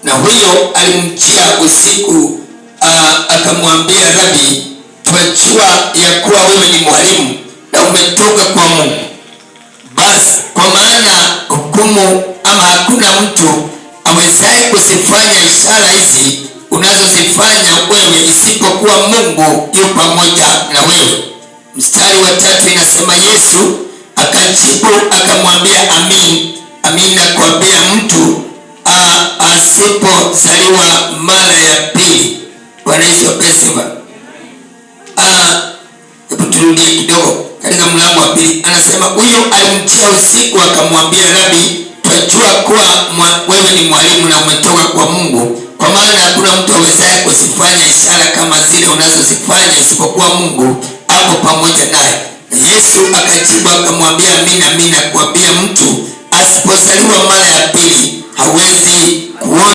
na huyo alimjia usiku, akamwambia, Rabi, twajua ya kuwa wewe ni mwalimu na umetoka kwa Mungu. Basi kwa maana hukumu ama hakuna mtu awezaye kuzifanya ishara hizi unazozifanya wewe isipokuwa Mungu yu pamoja na wewe. Mstari wa 3 inasema, Yesu akajibu akamwambia, amin nakwambia, mtu asipozaliwa mara ya pili. Bwana Yesu asifiwe. Hebu turudie kidogo katika mlango wa 2. Anasema huyo alimjia usiku akamwambia, Rabi, twajua kuwa wewe ni mwalimu na umetoka kwa Mungu, kwa maana hakuna mtu awezaye kuzifanya ishara kama zile unazozifanya isipokuwa Mungu hapo pamoja naye. Yesu akajibu akamwambia, amin nakwambia, mtu asipozaliwa mara ya pili hawezi